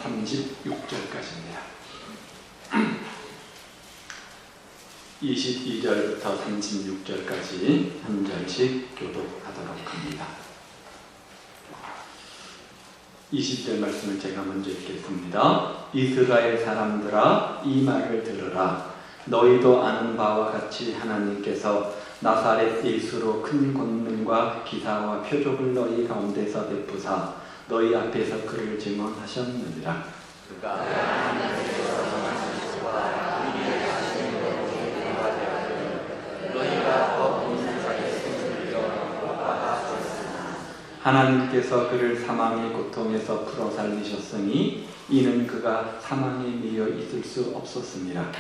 36절까지입니다. 22절부터 36절까지 한 절씩 교독하도록 합니다. 20절 말씀을 제가 먼저 읽겠습니다. 이스라엘 사람들아, 이 말을 들으라. 너희도 아는 바와 같이 하나님께서 나사렛 예수로 큰 권능과 기사와 표적을 너희 가운데서 베푸사 너희 앞에서 그를 증언하셨느니라. 그가 하나님께서 정하시고 우리에게 하시는 너희가 더 보는 자의 승리를 받았으나 하나님께서 그를 사망의 고통에서 풀어 살리셨으니 이는 그가 사망에 미여 있을 수 없었습니다.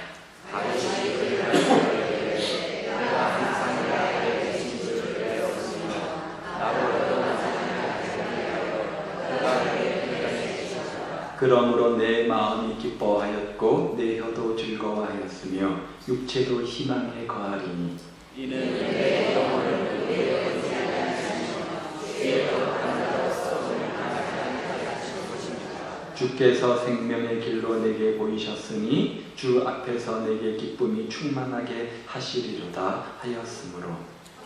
그러므로 내 마음이 기뻐하였고 내 혀도 즐거워하였으며 육체도 희망에 거하리니 이는 내 영혼을 그의 주께서 생명의 길로 내게 보이셨으니 주 앞에서 내게 기쁨이 충만하게 하시리로다 하였으므로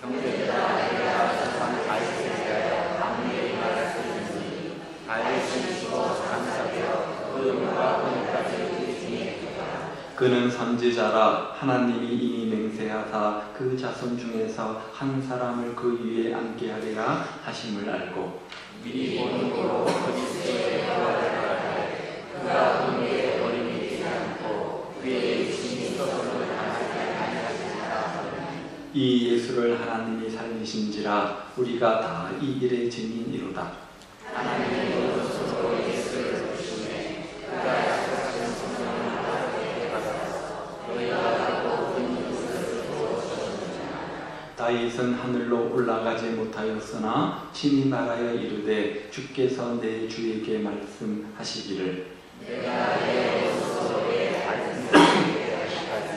경배가 내가 세상 가있을 때에 아무리 말했으니 알리시고 감사되어 그음과 오늘까지 이르시니이다. 그는 선지자라 하나님이 이미 맹세하사 그 자손 중에서 한 사람을 그 위에 앉게 하리라 하심을 알고 미리 보는 고로 그리스도의 부활을 그가 우리의 어림이 되지 않고 그의 육신이 서서를 하나님께 하시리라. 이 예수를 하나님이 살리신지라 우리가 다 이 일의 증인이로다. 하나님이 오셔서 예수를 주시매 그가 약속하신 성령을 받게 받아서 너희가 모든 것을 주었느니라. 다윗은 하늘로 올라가지 못하였으나 친히 말하여 이르되 주께서 내 주에게 말씀하시기를 내가 내 원수에게 말씀드리게 하시까지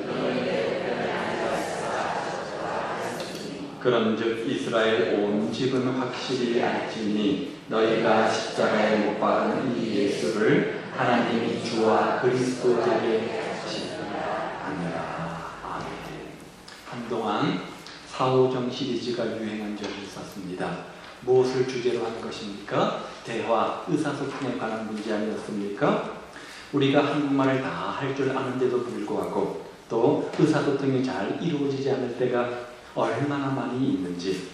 너는 내 편에 앉았으라 하셨으니 그런즉 이스라엘 온 집은 확실히 알지니 너희가 십자가에 못 박은 이 예수를 하나님이 주와 그리스도 되게 하시리라. 아멘. 한동안 사오정 시리즈가 유행한 적이 있었습니다. 무엇을 주제로 한 것입니까? 대화, 의사소통에 관한 문제 아니었습니까? 우리가 한국말을 다 할 줄 아는데도 불구하고 또 의사소통이 잘 이루어지지 않을 때가 얼마나 많이 있는지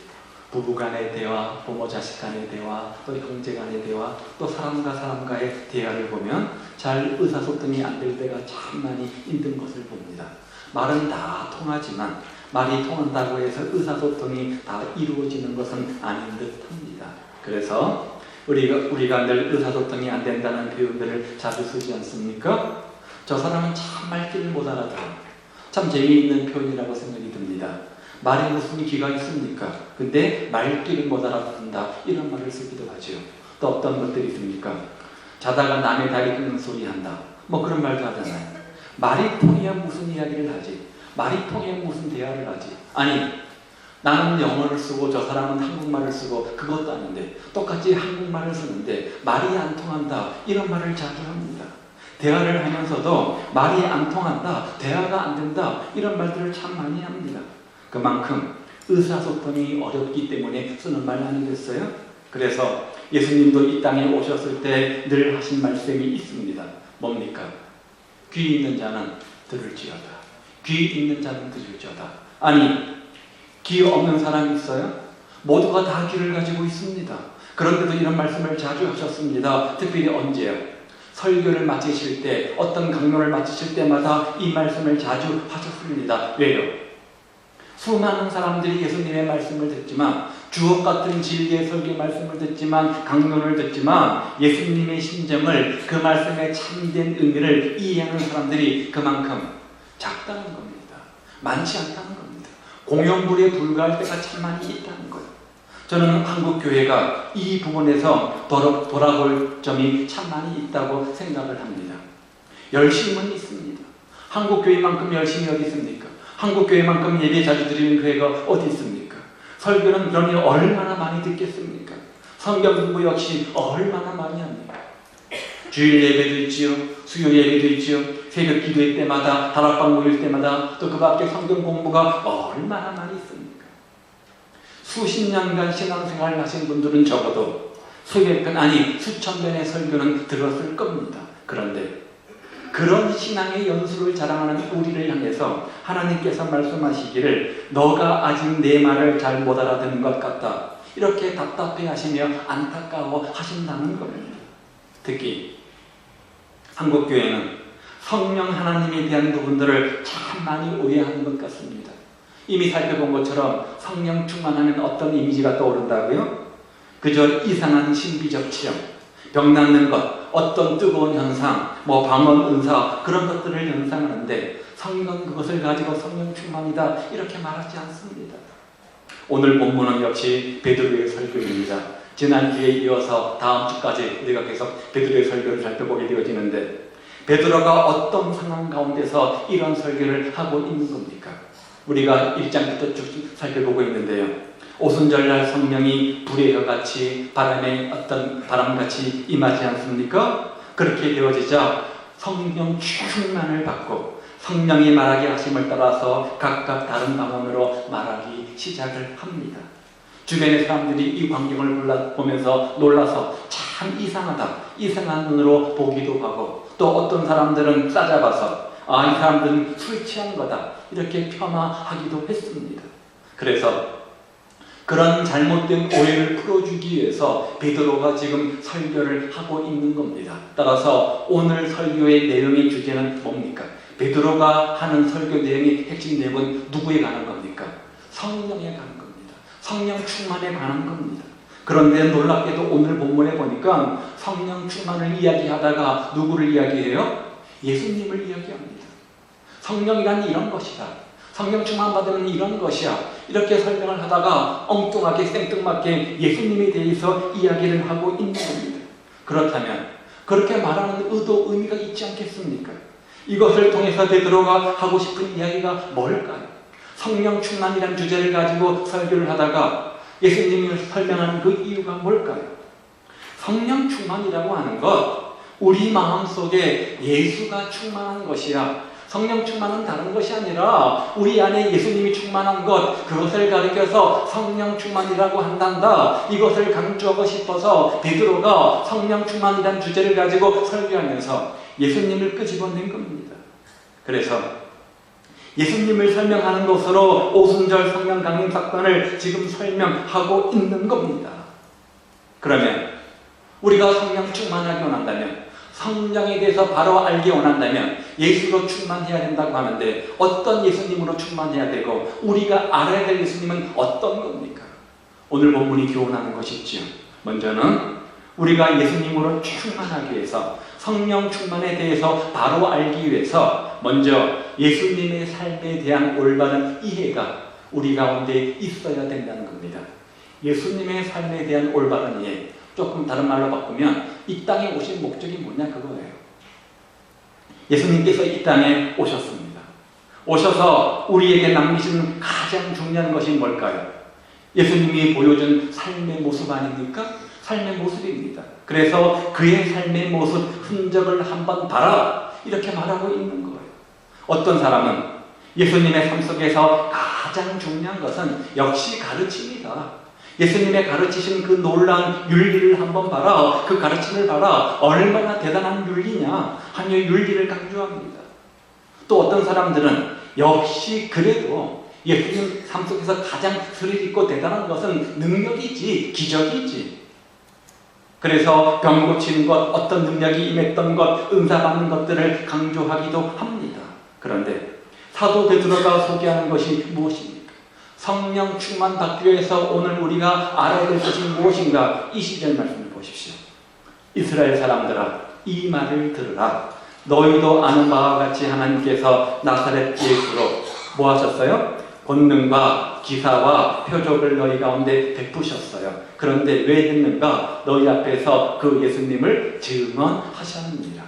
부부 간의 대화, 부모 자식 간의 대화, 또 형제 간의 대화, 또 사람과 사람과의 대화를 보면 잘 의사소통이 안 될 때가 참 많이 힘든 것을 봅니다. 말은 다 통하지만 말이 통한다고 해서 의사소통이 다 이루어지는 것은 아닌 듯합니다. 그래서 우리가 늘 의사소통이 안 된다는 표현들을 자주 쓰지 않습니까? 저 사람은 참 말귀를 못 알아들어. 참 재미있는 표현이라고 생각이 듭니다. 말에 무슨 기가 있습니까? 근데 말귀를 못 알아듣는다 이런 말을 쓰기도 하죠. 또 어떤 것들이 있습니까? 자다가 남의 다리 긁는 소리 한다. 뭐 그런 말도 하잖아요. 말이 통해야 무슨 이야기를 하지? 말이 통해 무슨 대화를 하지? 아니, 나는 영어를 쓰고 저 사람은 한국말을 쓰고 그것도 아닌데 똑같이 한국말을 쓰는데 말이 안 통한다 이런 말을 자주 합니다. 대화를 하면서도 말이 안 통한다, 대화가 안 된다 이런 말들을 참 많이 합니다. 그만큼 의사소통이 어렵기 때문에 쓰는 말 아니겠어요? 그래서 예수님도 이 땅에 오셨을 때 늘 하신 말씀이 있습니다. 뭡니까? 귀 있는 자는 들을지어다. 귀 있는 자는 들을지어다. 아니, 귀 없는 사람이 있어요? 모두가 다 귀를 가지고 있습니다. 그런데도 이런 말씀을 자주 하셨습니다. 특별히 언제요? 설교를 마치실 때, 어떤 강론을 마치실 때마다 이 말씀을 자주 하셨습니다. 왜요? 수많은 사람들이 예수님의 말씀을 듣지만 주옥 같은 진리의 설교 말씀을 듣지만 강론을 듣지만 예수님의 심정을 그 말씀의 참된 의미를 이해하는 사람들이 그만큼 작다는 겁니다. 많지 않다는 겁니다. 공연불에 불과할 때가 참 많이 있다는 거예요. 저는 한국 교회가 이 부분에서 돌아볼 점이 참 많이 있다고 생각을 합니다. 열심은 있습니다. 한국 교회만큼 열심이 어디 있습니까? 한국 교회만큼 예배 자주 드리는 교회가 어디 있습니까? 설교는 그러니 얼마나 많이 듣겠습니까? 성경 공부 역시 얼마나 많이 합니까? 주일 예배도 있지요, 수요 예배도 있지요, 새벽 기도회 때마다, 다락방 모일 때마다, 또 그 밖에 성경 공부가 얼마나 많이 있습니까? 수십 년간 신앙생활을 하신 분들은 적어도 수백 편, 아니 수천 편의 설교는 들었을 겁니다. 그런데 그런 신앙의 연수를 자랑하는 우리를 향해서 하나님께서 말씀하시기를 너가 아직 내 말을 잘 못 알아듣는 것 같다, 이렇게 답답해하시며 안타까워 하신다는 겁니다. 특히 한국교회는 성령 하나님에 대한 부분들을 참 많이 오해하는 것 같습니다. 이미 살펴본 것처럼 성령 충만하면 어떤 이미지가 떠오른다고요? 그저 이상한 신비적 체험, 병 낫는 것, 어떤 뜨거운 현상, 방언 은사, 그런 것들을 연상하는데 성경 그것을 가지고 성령 충만이다 이렇게 말하지 않습니다. 오늘 본문은 역시 베드로의 설교입니다. 지난주에 이어서 다음 주까지 우리가 계속 베드로의 설교를 살펴보게 되어지는데, 베드로가 어떤 상황 가운데서 이런 설교를 하고 있는 겁니까? 우리가 1장부터 쭉 살펴보고 있는데요. 오순절날 성령이 불의 혀같이 바람에 어떤 바람같이 임하지 않습니까? 그렇게 되어지자 성령 충만을 받고 성령이 말하게 하심을 따라서 각각 다른 방언으로 말하기 시작을 합니다. 주변의 사람들이 이 광경을 보면서 놀라서 참 이상하다, 이상한 눈으로 보기도 하고, 또 어떤 사람들은 싸잡아서 이 사람들은 술 취한 거다 이렇게 폄하하기도 했습니다. 그래서 그런 잘못된 오해를 풀어주기 위해서 베드로가 지금 설교를 하고 있는 겁니다. 따라서 오늘 설교의 내용의 주제는 뭡니까? 베드로가 하는 설교 내용의 핵심 내용은 누구에 관한 겁니까? 성령에 관한 겁니다. 성령 충만에 관한 겁니다. 그런데 놀랍게도 오늘 본문에 보니까 성령 충만을 이야기하다가 누구를 이야기해요? 예수님을 이야기합니다. 성령이란 이런 것이다, 성령 충만 받으면 이런 것이야, 이렇게 설명을 하다가 엉뚱하게 생뚱맞게 예수님에 대해서 이야기를 하고 있는 겁니다. 그렇다면 그렇게 말하는 의도, 의미가 있지 않겠습니까? 이것을 통해서 베드로가 하고 싶은 이야기가 뭘까요? 성령 충만이라는 주제를 가지고 설교를 하다가 예수님을 설명하는 그 이유가 뭘까요? 성령 충만이라고 하는 것, 우리 마음속에 예수가 충만한 것이야. 성령 충만은 다른 것이 아니라 우리 안에 예수님이 충만한 것, 그것을 가리켜서 성령 충만이라고 한단다, 이것을 강조하고 싶어서 베드로가 성령 충만이라는 주제를 가지고 설교하면서 예수님을 끄집어낸 겁니다. 그래서 예수님을 설명하는 것으로 오순절 성령 강림 사건을 지금 설명하고 있는 겁니다. 그러면 우리가 성령 충만하게 원한다면, 성령에 대해서 바로 알기 원한다면 예수로 충만해야 된다고 하는데, 어떤 예수님으로 충만해야 되고 우리가 알아야 될 예수님은 어떤 겁니까? 오늘 본문이 교훈하는 것이지요. 먼저는 우리가 예수님으로 충만하기 위해서, 성령 충만에 대해서 바로 알기 위해서 먼저 예수님의 삶에 대한 올바른 이해가 우리 가운데 있어야 된다는 겁니다. 예수님의 삶에 대한 올바른 이해, 조금 다른 말로 바꾸면 이 땅에 오신 목적이 뭐냐 그거예요. 예수님께서 이 땅에 오셨습니다. 오셔서 우리에게 남기신 가장 중요한 것이 뭘까요? 예수님이 보여준 삶의 모습 아닙니까? 삶의 모습입니다. 그래서 그의 삶의 모습 흔적을 한번 봐라, 이렇게 말하고 있는 거예요. 어떤 사람은 예수님의 삶 속에서 가장 중요한 것은 역시 가르침이다, 예수님의 가르치신 그 놀라운 윤리를 한번 봐라, 그 가르침을 봐라, 얼마나 대단한 윤리냐 하며 윤리를 강조합니다. 또 어떤 사람들은 역시 그래도 예수님 삶 속에서 가장 스릴 있고 대단한 것은 능력이지, 기적이지. 그래서 병 고치는 것, 어떤 능력이 임했던 것, 은사 받는 것들을 강조하기도 합니다. 그런데 사도 베드로가 소개하는 것이 무엇입니까? 성령 충만 받기 위해서 오늘 우리가 알아야 될 것이 무엇인가? 20절 말씀을 보십시오. 이스라엘 사람들아, 이 말을 들으라. 너희도 아는 바와 같이 하나님께서 나사렛 예수로 뭐 하셨어요? 권능과 기사와 표적을 너희 가운데 베푸셨어요. 그런데 왜 했는가? 너희 앞에서 그 예수님을 증언하셨느니라.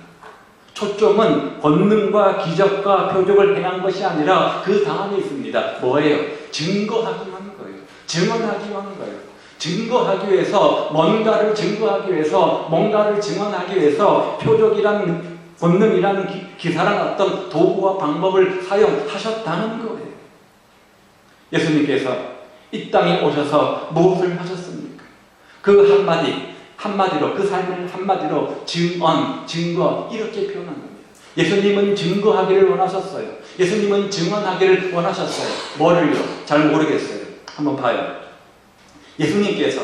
초점은 권능과 기적과 표적을 행한 것이 아니라 그 다음에 있습니다. 뭐예요? 증거하기 하는 거예요. 증언하기 하는 거예요. 증거하기 위해서, 뭔가를 증거하기 위해서, 뭔가를 증언하기 위해서 표적이라는 본능이라는 기사란 어떤 도구와 방법을 사용하셨다는 거예요. 예수님께서 이 땅에 오셔서 무엇을 하셨습니까? 그 한마디로, 그 삶을 한마디로 증언, 증거 이렇게 표현한 겁니다. 예수님은 증거하기를 원하셨어요. 예수님은 증언하기를 원하셨어요. 뭐를요? 잘 모르겠어요. 한번 봐요. 예수님께서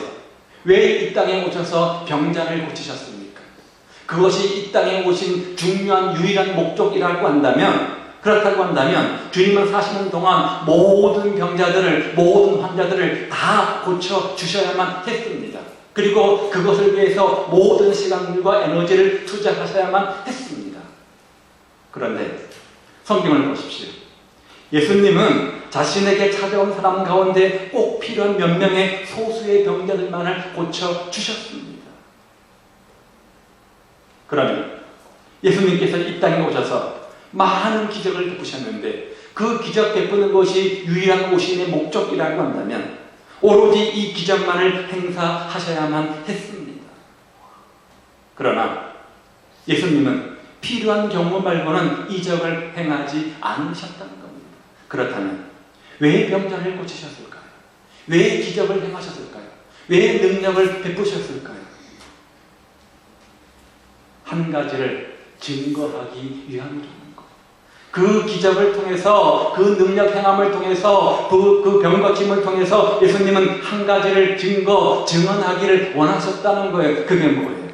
왜 이 땅에 오셔서 병자를 고치셨습니까? 그것이 이 땅에 오신 중요한 유일한 목적이라고 한다면, 그렇다고 한다면 주님은 사시는 동안 모든 병자들을, 모든 환자들을 다 고쳐주셔야만 했습니다. 그리고 그것을 위해서 모든 시간과 에너지를 투자하셔야만 했습니다. 그런데 성경을 보십시오. 예수님은 자신에게 찾아온 사람 가운데 꼭 필요한 몇 명의 소수의 병자들만을 고쳐주셨습니다. 그러면 예수님께서 이 땅에 오셔서 많은 기적을 베푸셨는데 그 기적 베푸는 것이 유일한 오심의 목적이라고 한다면 오로지 이 기적만을 행사하셔야만 했습니다. 그러나 예수님은 필요한 경우 말고는 이적을 행하지 않으셨다는 겁니다. 그렇다면 왜 병자를 고치셨을까요? 왜 기적을 행하셨을까요? 왜 능력을 베푸셨을까요? 한 가지를 증거하기 위함이라는 것. 그 기적을 통해서, 그 능력 행함을 통해서, 그 병 고침을 통해서 예수님은 한 가지를 증언하기를 원하셨다는 거예요. 그게 뭐예요?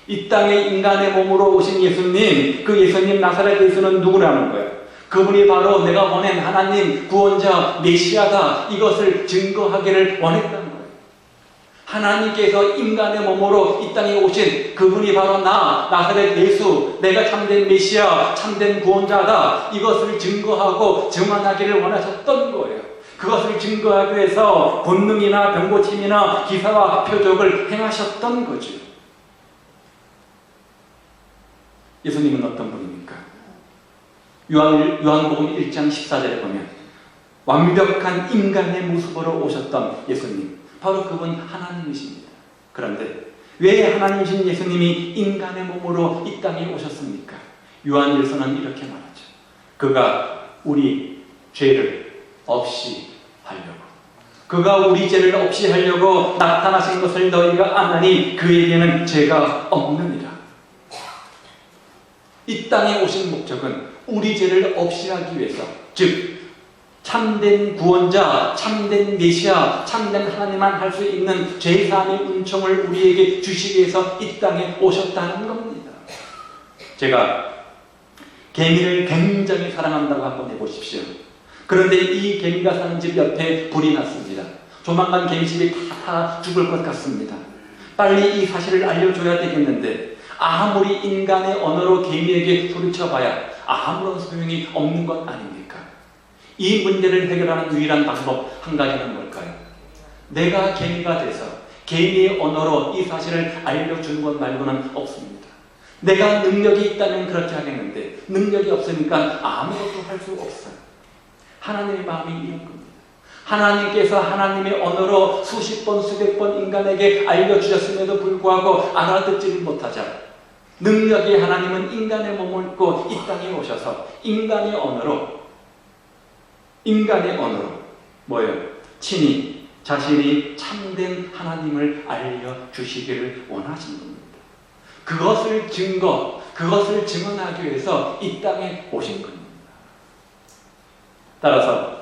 이 땅에 인간의 몸으로 오신 예수님, 그 예수님 나사렛 예수는 누구라는 거예요? 그분이 바로 내가 보낸 하나님 구원자 메시아다. 이것을 증거하기를 원했다는 거예요. 하나님께서 인간의 몸으로 이 땅에 오신 그분이 바로 나사렛 예수, 내가 참된 메시아, 참된 구원자다. 이것을 증거하고 증언하기를 원하셨던 거예요. 그것을 증거하기 위해서 본능이나 병고침이나 기사와 표적을 행하셨던 거죠. 예수님은 어떤 분입니까? 요한복음 1장 14절에 보면 완벽한 인간의 모습으로 오셨던 예수님, 바로 그분 하나님이십니다. 그런데 왜 하나님이신 예수님이 인간의 몸으로 이 땅에 오셨습니까? 요한일서는 이렇게 말하죠. 그가 우리 죄를 없이 하려고, 그가 우리 죄를 없이 하려고 나타나신 것을 너희가 아나니 그에게는 죄가 없느니라. 이 땅에 오신 목적은 우리 죄를 없이 하기 위해서, 즉 참된 구원자, 참된 메시아, 참된 하나님만 할 수 있는 죄사함의 은총을 우리에게 주시기 위해서 이 땅에 오셨다는 겁니다. 제가 개미를 굉장히 사랑한다고 한번 해보십시오. 그런데 이 개미가 사는 집 옆에 불이 났습니다. 조만간 개미집이 다 죽을 것 같습니다. 빨리 이 사실을 알려줘야 되겠는데 아무리 인간의 언어로 개미에게 소리쳐봐야 아무런 소용이 없는 것 아닙니까? 이 문제를 해결하는 유일한 방법 한 가지는 뭘까요? 내가 개미가 돼서 개미의 언어로 이 사실을 알려주는 것 말고는 없습니다. 내가 능력이 있다면 그렇게 하겠는데 능력이 없으니까 아무것도 할 수 없어요. 하나님의 마음이 이런 겁니다. 하나님께서 하나님의 언어로 수십 번 수백 번 인간에게 알려주셨음에도 불구하고 알아듣지를 못하자 능력이 하나님은 인간의 몸을 입고 이 땅에 오셔서 인간의 언어로 뭐예요? 친히 자신이 참된 하나님을 알려주시기를 원하신 겁니다. 그것을 증언하기 위해서 이 땅에 오신 겁니다. 따라서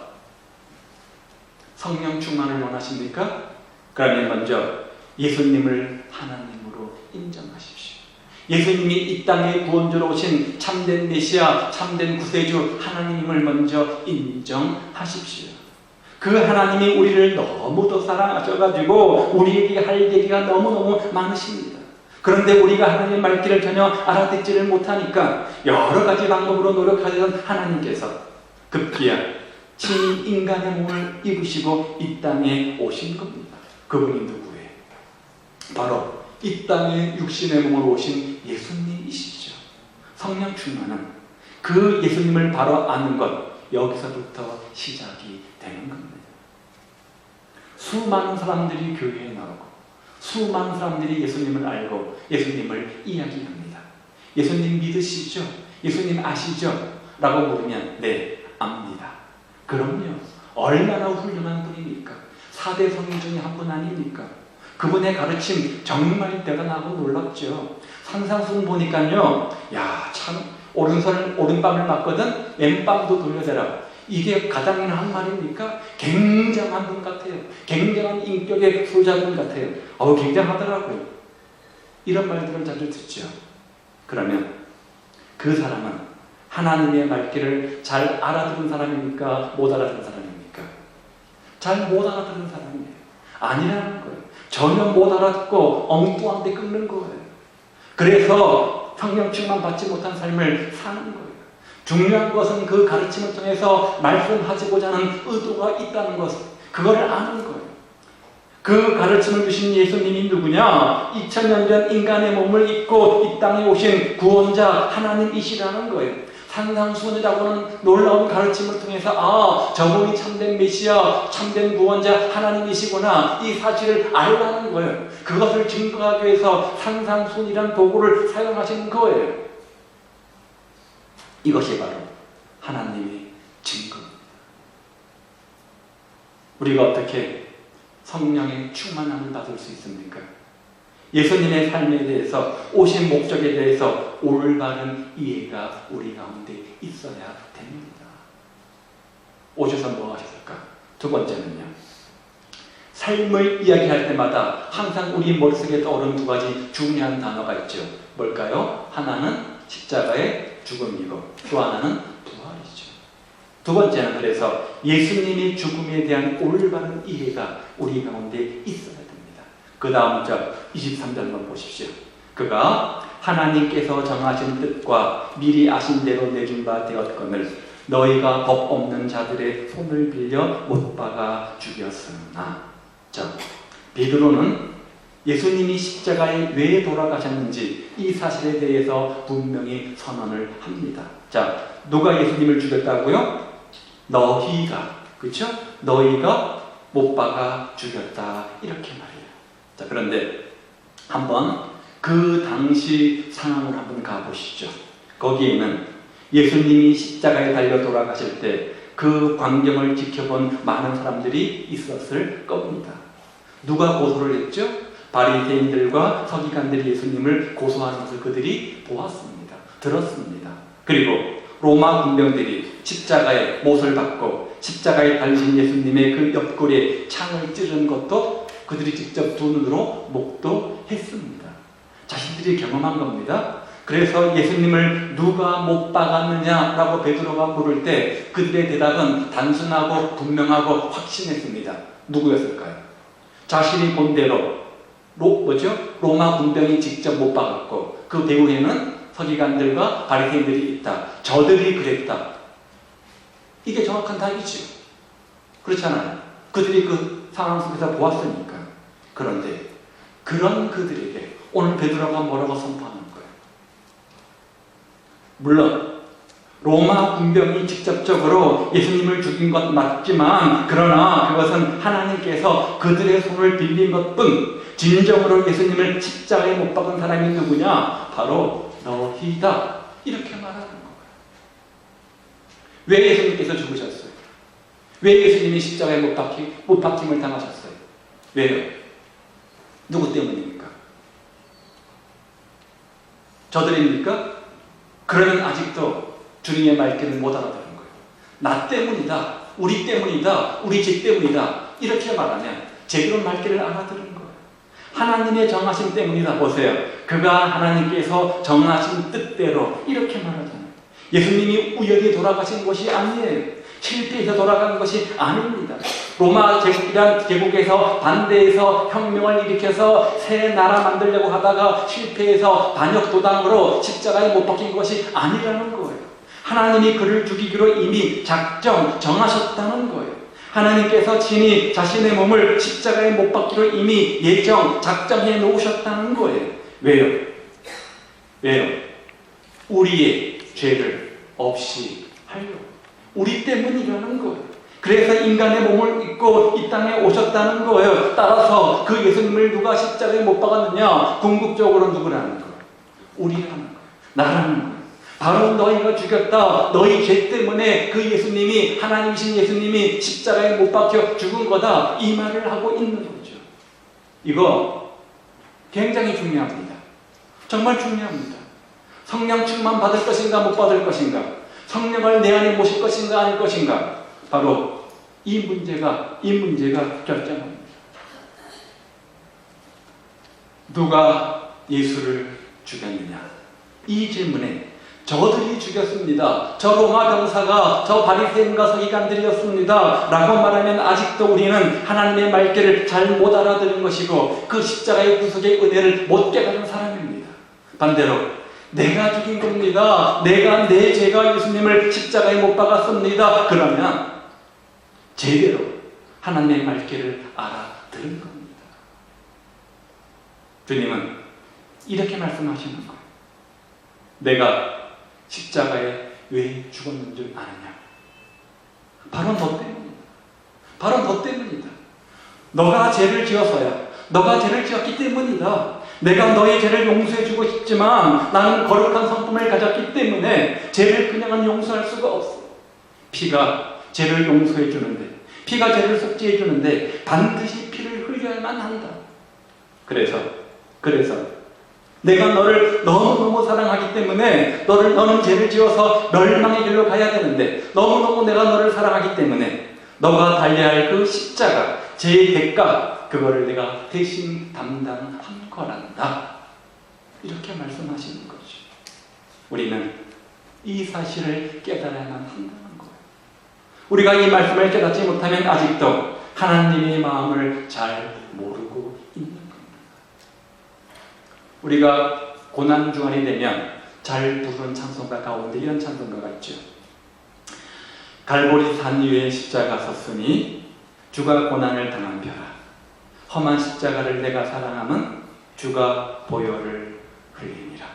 성령 충만을 원하십니까? 그러면 먼저 예수님을 하나님으로 인정하십시오. 예수님이 이 땅에 구원주로 오신 참된 메시아, 참된 구세주 하나님을 먼저 인정하십시오. 그 하나님이 우리를 너무도 사랑하셔가지고 우리에게 할 얘기가 너무너무 많으십니다. 그런데 우리가 하나님의 말귀를 전혀 알아듣지를 못하니까 여러 가지 방법으로 노력하던 하나님께서 급기야 친히 인간의 몸을 입으시고 이 땅에 오신 겁니다. 그분이 누구예요? 바로 이 땅에 육신의 몸으로 오신 예수님이시죠. 성령 충만은 그 예수님을 바로 아는 것, 여기서부터 시작이 되는 겁니다. 수많은 사람들이 교회에 나오고 수많은 사람들이 예수님을 알고 예수님을 이야기합니다. 예수님 믿으시죠? 예수님 아시죠? 라고 물으면 네, 압니다. 그럼요. 얼마나 훌륭한 분입니까? 4대 성인 중에 한 분 아닙니까? 그분의 가르침 정말 대단하고 놀랍죠. 산상수훈 보니까요, 야, 참 오른밤을 맞거든 왼밤도 돌려대라. 이게 가당한 말입니까? 굉장한 분 같아요. 굉장한 인격의 소자분 같아요. 굉장하더라고요. 이런 말들을 자주 듣죠. 그러면 그 사람은 하나님의 말귀를 잘 알아들은 사람입니까? 못 알아들은 사람입니까? 잘 못 알아들은 사람이에요. 아니라는 거예요. 전혀 못 알아듣고 엉뚱한 데 끊는 거예요. 그래서 성령충만 받지 못한 삶을 사는 거예요. 중요한 것은 그 가르침을 통해서 말씀하시고자 하는 의도가 있다는 것, 그걸 아는 거예요. 그 가르침을 주신 예수님이 누구냐? 2000년 전 인간의 몸을 입고 이 땅에 오신 구원자 하나님이시라는 거예요. 산상수훈이라고는 놀라운 가르침을 통해서 저분이 참된 메시아, 참된 구원자 하나님이시구나, 이 사실을 알라는 거예요. 그것을 증거하기 위해서 산상수훈이라는 도구를 사용하신 거예요. 이것이 바로 하나님의 증거입니다. 우리가 어떻게 성령의 충만함을 받을 수 있습니까? 예수님의 삶에 대해서, 오신 목적에 대해서 올바른 이해가 우리 가운데 있어야 됩니다. 오셔서 뭐 하셨을까? 두 번째는요, 삶을 이야기할 때마다 항상 우리 머릿속에 떠오르는 두 가지 중요한 단어가 있죠. 뭘까요? 하나는 십자가의 죽음이고 또 하나는 부활이죠. 두 번째는 그래서 예수님의 죽음에 대한 올바른 이해가 우리 가운데 있어야 됩니다. 그 다음 절 23절만 보십시오. 그가 하나님께서 정하신 뜻과 미리 아신 대로 내준 바 되었거늘 너희가 법 없는 자들의 손을 빌려 못 박아 죽였으나. 자, 베드로는 예수님이 십자가에 왜 돌아가셨는지 이 사실에 대해서 분명히 선언을 합니다. 자, 누가 예수님을 죽였다고요? 너희가, 그렇죠? 너희가 못 박아 죽였다, 이렇게 말해요. 자, 그런데 한번 그 당시 상황을 한번 가보시죠. 거기에는 예수님이 십자가에 달려 돌아가실 때 그 광경을 지켜본 많은 사람들이 있었을 겁니다. 누가 고소를 했죠? 바리새인들과 서기관들이 예수님을 고소하는 것을 그들이 보았습니다. 들었습니다. 그리고 로마 군병들이 십자가에 못을 박고 십자가에 달린 예수님의 그 옆구리에 창을 찌른 것도 그들이 직접 두 눈으로 목도했습니다. 자신들이 경험한 겁니다. 그래서 예수님을 누가 못 박았느냐라고 베드로가 물을 때 그들의 대답은 단순하고 분명하고 확신했습니다. 누구였을까요? 자신이 본 대로 로마 군병이 직접 못 박았고 그 배후에는 서기관들과 바리새인들이 있다. 저들이 그랬다. 이게 정확한 답이죠. 그렇잖아요. 그들이 그 상황 속에서 보았으니까. 그런데 그런 그들에게 오늘 베드로가 뭐라고 선포하는 거예요? 물론 로마 군병이 직접적으로 예수님을 죽인 것 맞지만, 그러나 그것은 하나님께서 그들의 손을 빌린 것뿐, 진정으로 예수님을 십자가에 못 박은 사람이 누구냐? 바로 너희다, 이렇게 말하는 거예요. 왜 예수님께서 죽으셨어요? 왜 예수님이 십자가에 못 박힘을 당하셨어요? 왜요? 누구 때문입니까? 저들입니까? 그러면 아직도 주님의 말귀를 못 알아듣는 거예요. 나 때문이다, 우리 때문이다, 우리 집 때문이다, 이렇게 말하면 제대로 말귀를 알아들은 거예요. 하나님의 정하심 때문이다. 보세요. 그가 하나님께서 정하신 뜻대로, 이렇게 말하잖아요. 예수님이 우연히 돌아가신 것이 아니에요. 실패해서 돌아간 것이 아닙니다. 로마 제국에서 반대해서 혁명을 일으켜서 새 나라 만들려고 하다가 실패해서 반역 도당으로 십자가에 못 박힌 것이 아니라는 거예요. 하나님이 그를 죽이기로 이미 정하셨다는 거예요. 하나님께서 친히 자신의 몸을 십자가에 못 박기로 이미 작정해 놓으셨다는 거예요. 왜요? 우리의 죄를 없이 하려고. 우리 때문이라는 거예요. 그래서 인간의 몸을 입고 이 땅에 오셨다는 거예요. 따라서 그 예수님을 누가 십자가에 못 박았느냐? 궁극적으로 누구라는 거예요? 우리라는 거예요. 나라는 거예요. 바로 너희가 죽였다. 너희 죄 때문에 그 예수님이, 하나님이신 예수님이 십자가에 못 박혀 죽은 거다. 이 말을 하고 있는 거죠. 이거 굉장히 중요합니다. 정말 중요합니다. 성령 충만 받을 것인가 못 받을 것인가? 성령을 내 안에 모실 것인가 아닐 것인가? 바로 이 문제가 결정합니다. 누가 예수를 죽였느냐? 이 질문에 저들이 죽였습니다. 저 로마 병사가 저 바리새인과 서기관들이었습니다. 라고 말하면 아직도 우리는 하나님의 말귀를 잘 못 알아들은 것이고 그 십자가의 구속의 은혜를 못 깨달은 사람입니다. 반대로 내가 죽인 겁니다. 내가 내 죄가 예수님을 십자가에 못 박았습니다. 그러면 제대로 하나님의 말귀를 알아들은 겁니다. 주님은 이렇게 말씀하시는 거예요. 내가 십자가에 왜 죽었는 줄 아느냐? 바로 너 때문이다. 바로 너 때문이다. 너가 죄를 지어서야. 너가 죄를 지었기 때문이다. 내가 너의 죄를 용서해주고 싶지만 나는 거룩한 성품을 가졌기 때문에 죄를 그냥은 용서할 수가 없어. 피가 죄를 용서해주는데, 피가 죄를 속죄해주는데 반드시 피를 흘려야만 한다. 그래서 내가 너를 너무너무 사랑하기 때문에 너는 죄를 지어서 멸망의 길로 가야 되는데 너무너무 내가 너를 사랑하기 때문에 너가 달려야 할 그 십자가, 죄의 대가, 그거를 내가 대신 담당한 거란다. 이렇게 말씀하시는 거죠. 우리는 이 사실을 깨달아야만 한다는 거예요. 우리가 이 말씀을 깨닫지 못하면 아직도 하나님의 마음을 잘 모르고 있는 겁니다. 우리가 고난 중간이 되면 잘 부르는 찬송가 가운데 이런 찬송가가 있죠. 갈보리 산 위에 십자가 섰으니 주가 고난을 당한 벼라. 험한 십자가를 내가 사랑함은 주가 보혈을 흘리니라.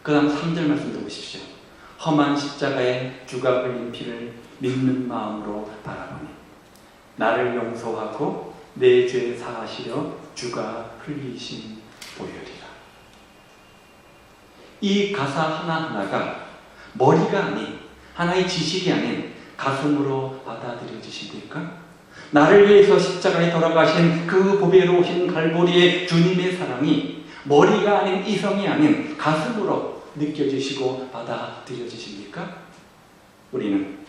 그 다음 3절 말씀 들어보십시오. 험한 십자가에 주가 흘린 피를 믿는 마음으로 바라보니 나를 용서하고 내 죄 사하시려 주가 흘리신 보혈이라. 이 가사 하나하나가 머리가 아닌, 하나의 지식이 아닌 가슴으로 받아들여지십니까? 나를 위해서 십자가에 돌아가신 그 보배로우신 갈보리의 주님의 사랑이 머리가 아닌, 이성이 아닌 가슴으로 느껴지시고 받아들여지십니까? 우리는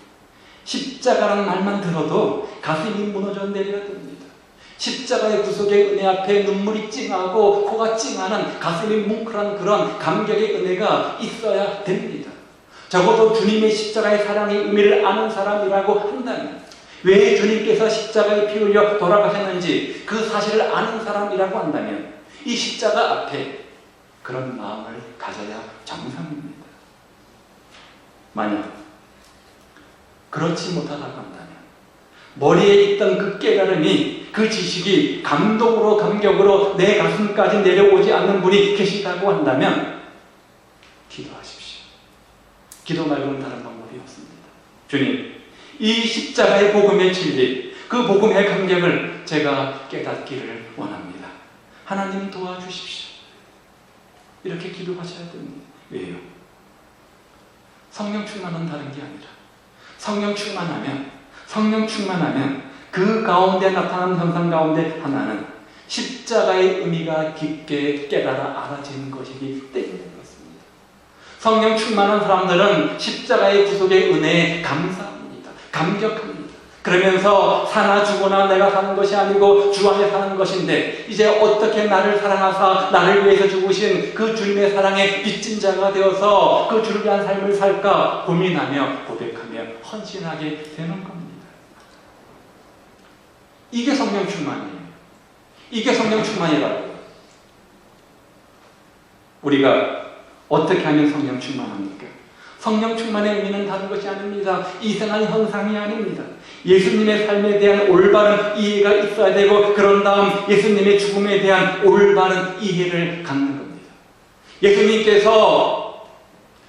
십자가라는 말만 들어도 가슴이 무너져 내려듭니다. 십자가의 구속의 은혜 앞에 눈물이 찡하고 코가 찡하는, 가슴이 뭉클한 그런 감격의 은혜가 있어야 됩니다. 적어도 주님의 십자가의 사랑의 의미를 아는 사람이라고 한다면, 왜 주님께서 십자가에 피 흘려 돌아가셨는지 그 사실을 아는 사람이라고 한다면 이 십자가 앞에 그런 마음을 가져야 정상입니다. 만약 그렇지 못하다고 한다면, 머리에 있던 그 깨달음이, 그 지식이 감동으로, 감격으로 내 가슴까지 내려오지 않는 분이 계시다고 한다면 기도하십시오. 기도 말고는 다른 방법이 없습니다. 주님, 이 십자가의 복음의 진리, 그 복음의 감격을 제가 깨닫기를 원합니다. 하나님 도와주십시오. 이렇게 기도하셔야 됩니다. 왜요? 성령 충만은 다른 게 아니라 성령 충만하면 그 가운데 나타나는 현상 가운데 하나는 십자가의 의미가 깊게 깨달아 알아지는 것이기 때문에 그렇습니다. 성령 충만한 사람들은 십자가의 구속의 은혜에 감사합니다. 감격합니다. 그러면서 사나 죽으나 내가 사는 것이 아니고 주 안에 사는 것인데 이제 어떻게 나를 사랑하사 나를 위해서 죽으신 그 주님의 사랑에 빚진 자가 되어서 그 주를 위한 삶을 살까 고민하며 고백하며 헌신하게 되는 겁니다. 이게 성령 충만이에요. 이게 성령 충만이라고요. 우리가 어떻게 하면 성령 충만합니까? 성령 충만의 의미는 다른 것이 아닙니다. 이상한 형상이 아닙니다. 예수님의 삶에 대한 올바른 이해가 있어야 되고, 그런 다음 예수님의 죽음에 대한 올바른 이해를 갖는 겁니다. 예수님께서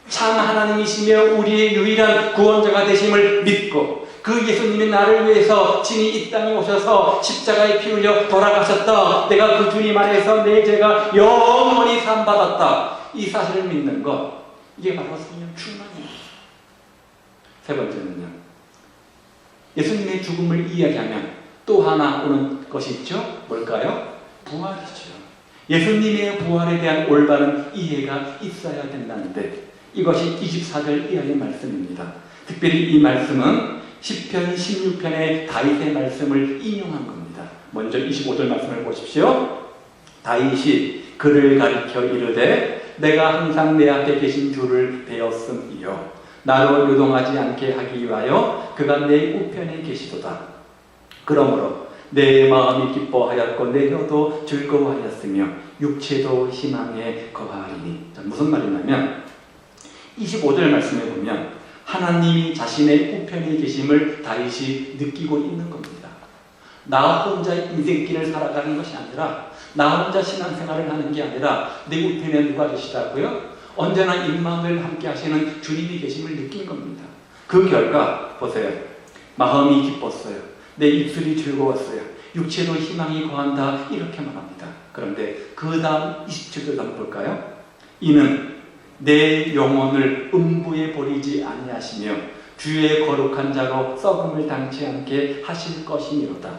참 하나님이시며 우리의 유일한 구원자가 되심을 믿고 그 예수님이 나를 위해서 친히 이 땅에 오셔서 십자가에 피 흘려 돌아가셨다. 내가 그 주님 안에서 내 죄가 영원히 사함받았다. 이 사실을 믿는 것, 이게 바로 성령 충만입니다. 세 번째는요, 예수님의 죽음을 이야기하면 또 하나 오는 것이 있죠. 뭘까요? 부활이죠. 예수님의 부활에 대한 올바른 이해가 있어야 된다는데, 이것이 24절 이하의 말씀입니다. 특별히 이 말씀은 시편 16편의 다윗의 말씀을 인용한 겁니다. 먼저 25절 말씀을 보십시오. 다윗이 그를 가리켜 이르되 내가 항상 내 앞에 계신 주를 배웠음이요 나로 요동하지 않게 하기 위하여 그가 내 우편에 계시도다. 그러므로 내 마음이 기뻐하였고 내 혀도 즐거워하였으며 육체도 희망에 거하리니. 무슨 말이냐면 25절 말씀에 보면 하나님이 자신의 우편에 계심을 다윗이 느끼고 있는 겁니다. 나 혼자 인생길을 살아가는 것이 아니라, 나 혼자 신앙생활을 하는 게 아니라 내 우편에 누가 계시다고요? 언제나 임마누엘 함께 하시는 주님이 계심을 느낀 겁니다. 그 결과 보세요. 마음이 기뻤어요. 내 입술이 즐거웠어요. 육체도 희망이 거한다. 이렇게 말합니다. 그런데 그 다음 27절 한번 볼까요? 이는 내 영혼을 음부에 버리지 아니하시며 주의 거룩한 자로 썩음을 당치 않게 하실 것이니로다.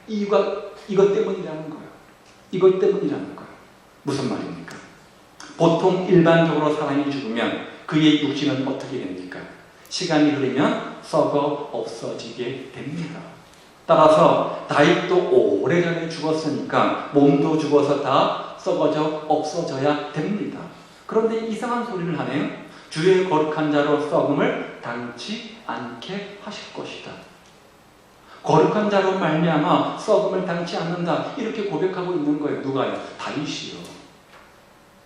이것 때문이라는 거예요. 이것 때문이라는 거예요. 무슨 말입니까? 보통 일반적으로 사람이 죽으면 그의 육신은 어떻게 됩니까? 시간이 흐르면 썩어 없어지게 됩니다. 따라서 다윗도 오래전에 죽었으니까 몸도 죽어서 다 썩어져 없어져야 됩니다. 그런데 이상한 소리를 하네요. 주의 거룩한 자로 썩음을 당치 않게 하실 것이다. 거룩한 자로 말미암아 썩음을 당치 않는다. 이렇게 고백하고 있는 거예요. 누가요? 다윗이요.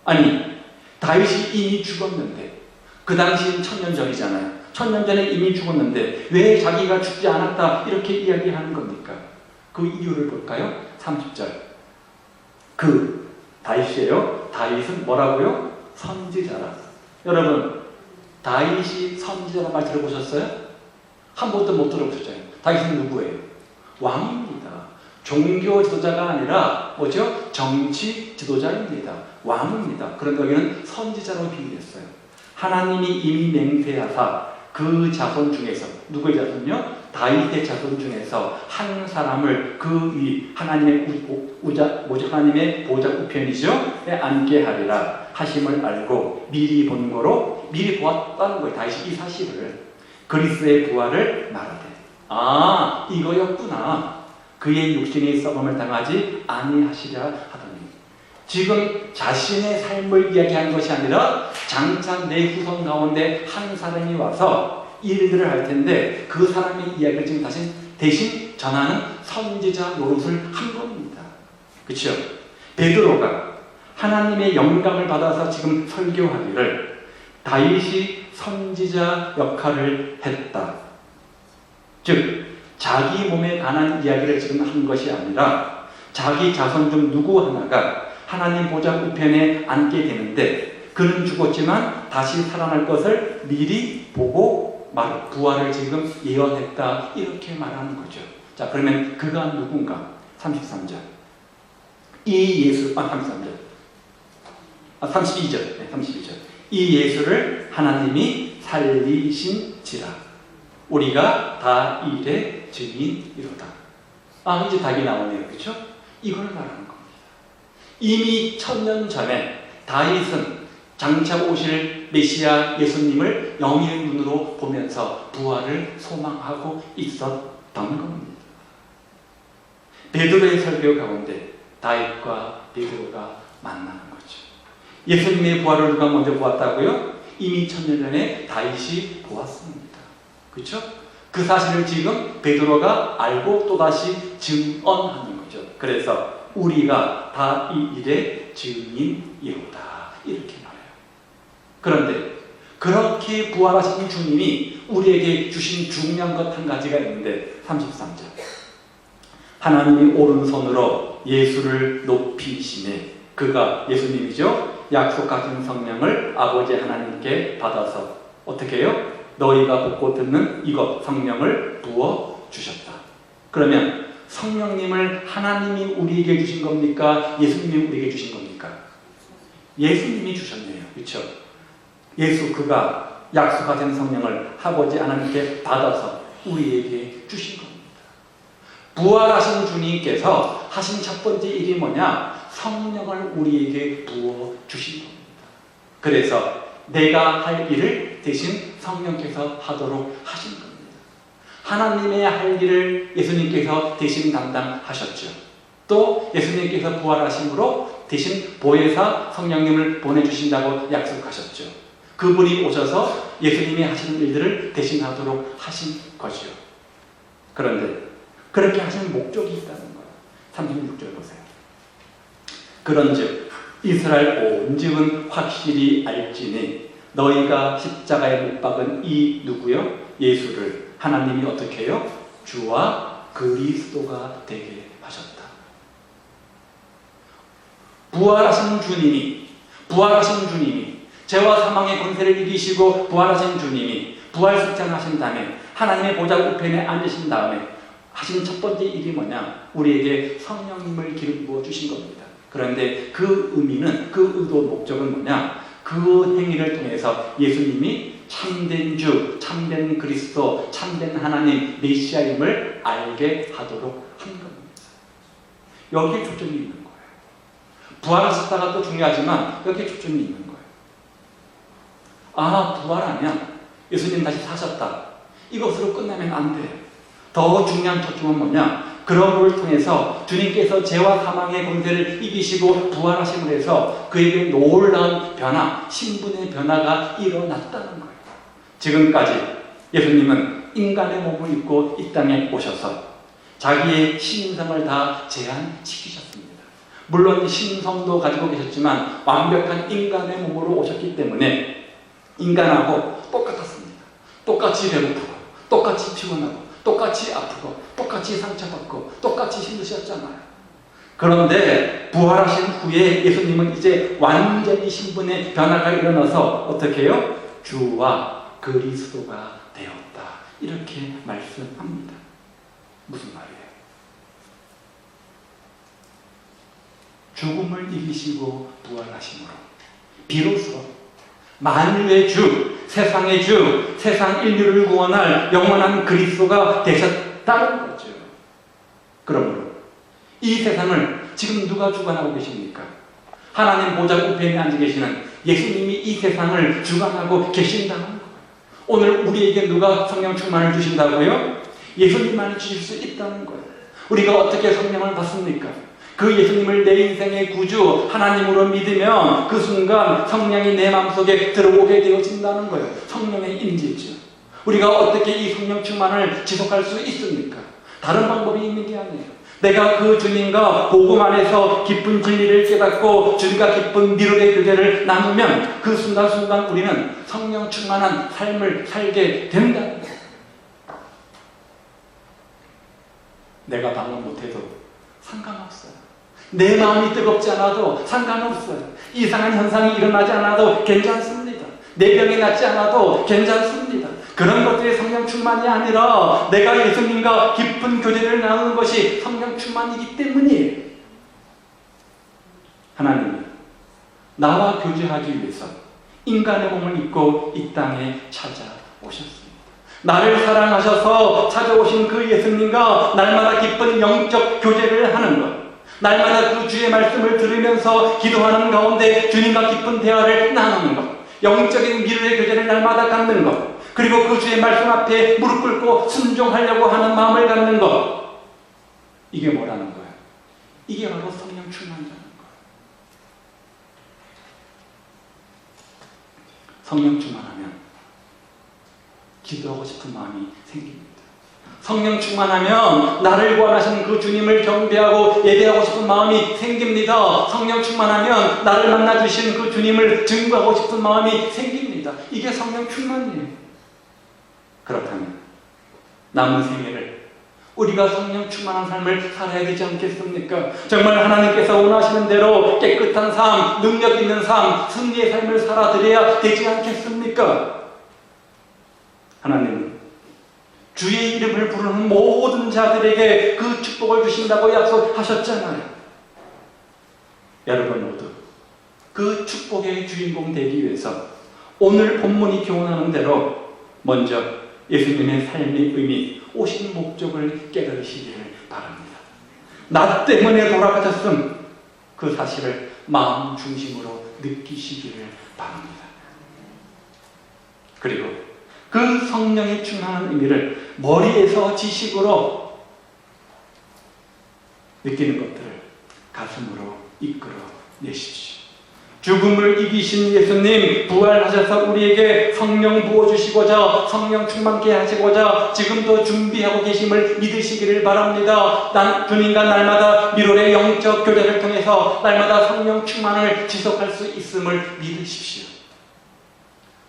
아니, 다윗이 이미 죽었는데, 그 당시는 1000년 전이잖아요. 1000년 전에 이미 죽었는데 왜 자기가 죽지 않았다 이렇게 이야기하는 겁니까? 그 이유를 볼까요? 30절. 그 다윗이에요. 다윗은 뭐라고요? 선지자라. 여러분, 다윗이 선지자라는 말 들어보셨어요? 한 번도 못 들어보셨잖아요. 다윗은 누구예요? 왕입니다. 종교 지도자가 아니라 뭐죠? 정치 지도자입니다. 왕입니다. 그런데 여기는 선지자로 비유했어요. 하나님이 이미 맹세하사 그 자손 중에서, 누구의 자손요? 다윗의 자손 중에서 한 사람을 그 위, 하나님의 하나님의 보좌 우편이죠? 앉게 하리라 하심을 알고 미리 본 거로, 미리 보았다는 거예요. 다윗이 이 사실을. 그리스도의 부활을 말하되, 아, 이거였구나. 그의 육신이 썩음을 당하지 아니하시랴 하더니, 지금 자신의 삶을 이야기하는 것이 아니라 장차 내 후손 가운데 한 사람이 와서 일들을 할 텐데 그 사람의 이야기를 지금 대신 전하는 선지자 노릇을 한 겁니다. 그렇죠? 베드로가 하나님의 영감을 받아서 지금 설교하기를 다윗이 선지자 역할을 했다. 즉 자기 몸에 관한 이야기를 지금 한 것이 아니라 자기 자손 중 누구 하나가 하나님 보좌 우편에 앉게 되는데 그는 죽었지만 다시 살아날 것을 미리 보고 부활을 지금 예언했다. 이렇게 말하는 거죠. 자, 그러면 그가 누군가? 33절. 이 예수, 33절. 32절. 네, 32절. 이 예수를 하나님이 살리신지라. 우리가 다 일의 증인이로다. 아, 이제 답이 나오네요. 그렇죠? 이걸 말하는 겁니다. 이미 1000년 전에 다윗은 장차 오실 메시아 예수님을 영의 눈으로 보면서 부활을 소망하고 있었던 겁니다. 베드로의 설교 가운데 다윗과 베드로가 만나는 거죠. 예수님의 부활을 누가 먼저 보았다고요? 이미 1000년 전에 다윗이 보았습니다. 그렇죠? 그 사실을 지금 베드로가 알고 또다시 증언하는 거죠. 그래서 우리가 다 이 일의 증인이로다. 이렇게 말해요. 그런데 그렇게 부활하신 주님이 우리에게 주신 중요한 것 한 가지가 있는데 33절. 하나님이 오른손으로 예수를 높이시네. 그가 예수님이죠. 약속하신 성령을 아버지 하나님께 받아서 어떻게 해요? 너희가 보고 듣는 이것 성령을 부어주셨다. 그러면 성령님을 하나님이 우리에게 주신 겁니까? 예수님이 우리에게 주신 겁니까? 예수님이 주셨네요. 그렇죠? 예수 그가 약속하신 성령을 아버지 하나님께 받아서 우리에게 주신 겁니다. 부활하신 주님께서 하신 첫 번째 일이 뭐냐? 성령을 우리에게 부어주신 겁니다. 그래서 내가 할 일을 대신 성령께서 하도록 하신 겁니다. 하나님의 할 일을 예수님께서 대신 담당하셨죠. 또 예수님께서 부활하심으로 대신 보혜사 성령님을 보내주신다고 약속하셨죠. 그분이 오셔서 예수님이 하시는 일들을 대신하도록 하신 것이요. 그런데 그렇게 하신 목적이 있다는 거예요. 36절 보세요. 그런즉 이스라엘 온 집은 확실히 알지니 너희가 십자가에 못 박은 이 누구요? 예수를 하나님이 어떻게 해요? 주와 그리스도가 되게 하셨다. 부활하신 주님이 죄와 사망의 권세를 이기시고 부활하신 주님이 부활승천하신 다음에 하나님의 보좌 우편에 앉으신 다음에 하신 첫 번째 일이 뭐냐? 우리에게 성령님을 기름 부어 주신 겁니다. 그런데 그 의미는, 그 의도 목적은 뭐냐? 그 행위를 통해서 예수님이 참된 주, 참된 그리스도, 참된 하나님, 메시아임을 알게 하도록 한 겁니다. 여기에 초점이 있는 거예요. 부활하셨다가 또 중요하지만 여기에 초점이 있는 거예요. 아, 부활하면 예수님 다시 사셨다. 이것으로 끝나면 안 돼요. 더 중요한 초점은 뭐냐? 그런 것을 통해서 주님께서 죄와 사망의 권세를 이기시고 부활하심을 해서 그에게 놀라운 변화, 신분의 변화가 일어났다는 거예요. 지금까지 예수님은 인간의 몸을 입고 이 땅에 오셔서 자기의 신성을 다 제한시키셨습니다. 물론 신성도 가지고 계셨지만 완벽한 인간의 몸으로 오셨기 때문에 인간하고 똑같았습니다. 똑같이 배고프고 똑같이 피곤하고 똑같이 아프고 똑같이 상처받고 똑같이 힘드셨잖아요. 그런데 부활하신 후에 예수님은 이제 완전히 신분의 변화가 일어나서 어떻게 해요? 주와 그리스도가 되었다. 이렇게 말씀합니다. 무슨 말이에요? 죽음을 이기시고 부활하심으로 비로소 만유의 주, 세상의 주, 세상 인류를 구원할 영원한 그리스도가 되셨다는 거죠. 그러므로 이 세상을 지금 누가 주관하고 계십니까? 하나님 보좌 우편에 앉아 계시는 예수님이 이 세상을 주관하고 계신다는 거예요. 오늘 우리에게 누가 성령 충만을 주신다고요? 예수님만이 주실 수 있다는 거예요. 우리가 어떻게 성령을 받습니까? 그 예수님을 내 인생의 구주 하나님으로 믿으면 그 순간 성령이 내 마음속에 들어오게 되어진다는 거예요. 성령의 임재죠. 우리가 어떻게 이 성령 충만을 지속할 수 있습니까? 다른 방법이 있는 게 아니에요. 내가 그 주님과 복음 안에서 깊은 진리를 깨닫고 주님과 깊은 미로의 교제를 나누면 그 순간순간 우리는 성령 충만한 삶을 살게 된다는 거예요. 내가 방언 못해도 상관없어요. 내 마음이 뜨겁지 않아도 상관없어요. 이상한 현상이 일어나지 않아도 괜찮습니다. 내 병이 낫지 않아도 괜찮습니다. 그런 것들이 성령 충만이 아니라 내가 예수님과 깊은 교제를 나누는 것이 성령 충만이기 때문이에요. 하나님이 나와 교제하기 위해서 인간의 몸을 입고 이 땅에 찾아오셨습니다. 나를 사랑하셔서 찾아오신 그 예수님과 날마다 깊은 영적 교제를 하는 것, 날마다 그 주의 말씀을 들으면서 기도하는 가운데 주님과 깊은 대화를 나누는 것, 영적인 미래의 교제를 날마다 갖는 것, 그리고 그 주의 말씀 앞에 무릎 꿇고 순종하려고 하는 마음을 갖는 것, 이게 뭐라는 거예요? 이게 바로 성령 충만이라는 거예요. 성령 충만하면 기도하고 싶은 마음이 생깁니다. 성령 충만하면 나를 구원하신 그 주님을 경배하고 예배하고 싶은 마음이 생깁니다. 성령 충만하면 나를 만나주신 그 주님을 증거하고 싶은 마음이 생깁니다. 이게 성령 충만이에요. 그렇다면 남은 생애를 우리가 성령 충만한 삶을 살아야 되지 않겠습니까? 정말 하나님께서 원하시는 대로 깨끗한 삶, 능력 있는 삶, 승리의 삶을 살아드려야 되지 않겠습니까? 하나님은 주의 이름을 부르는 모든 자들에게 그 축복을 주신다고 약속하셨잖아요. 여러분 모두 그 축복의 주인공 되기 위해서 오늘 본문이 교훈하는 대로 먼저 예수님의 삶의 의미, 오신 목적을 깨달으시기를 바랍니다. 나 때문에 돌아가셨음, 그 사실을 마음 중심으로 느끼시기를 바랍니다. 그리고 그 성령의 충만한 의미를 머리에서 지식으로 느끼는 것들을 가슴으로 이끌어 내십시오. 죽음을 이기신 예수님 부활하셔서 우리에게 성령 부어주시고자, 성령 충만케 하시고자 지금도 준비하고 계심을 믿으시기를 바랍니다. 주님과 날마다 밀월의 영적 교제를 통해서 날마다 성령 충만을 지속할 수 있음을 믿으십시오.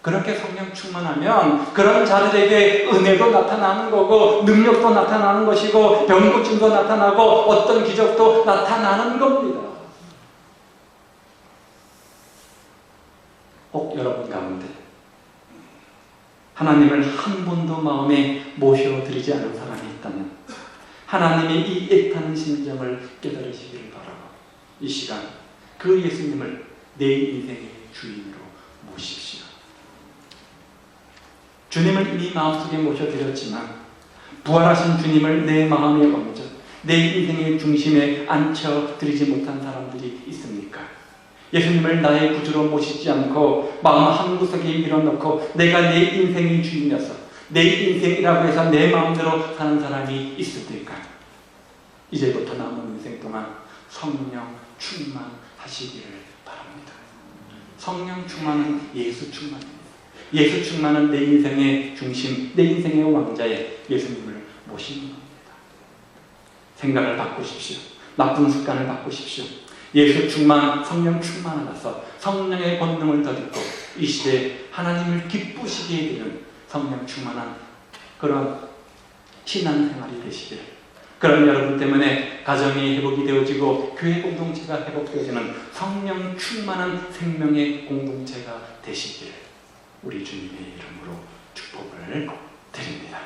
그렇게 성령 충만하면 그런 자들에게 은혜도 나타나는 거고, 능력도 나타나는 것이고, 병 고침도 나타나고, 어떤 기적도 나타나는 겁니다. 혹 여러분 가운데 하나님을 한 번도 마음에 모셔드리지 않은 사람이 있다면 하나님의 이 애타는 심정을 깨달으시기를 바라고, 이 시간 그 예수님을 내 인생의 주인으로 모십시오. 주님을 이미 마음속에 모셔드렸지만 부활하신 주님을 내 마음의 왕자, 내 인생의 중심에 앉혀드리지 못한 사람들이 있습니까? 예수님을 나의 구주로 모시지 않고 마음 한구석에 밀어넣고 내가 내 인생의 주인이어서 내 인생이라고 해서 내 마음대로 사는 사람이 있을 때일까? 이제부터 남은 인생 동안 성령 충만하시기를 바랍니다. 성령 충만은 예수 충만입니다. 예수 충만은 내 인생의 중심, 내 인생의 왕자에 예수님을 모시는 겁니다. 생각을 바꾸십시오. 나쁜 습관을 바꾸십시오. 예수 충만, 성령 충만하셔서 성령의 권능을 더 듣고 이 시대에 하나님을 기쁘시게 되는 성령 충만한 그런 신앙생활이 되시길, 그런 여러분 때문에 가정이 회복이 되어지고 교회 공동체가 회복되어지는 성령 충만한 생명의 공동체가 되시길 우리 주님의 이름으로 축복을 드립니다.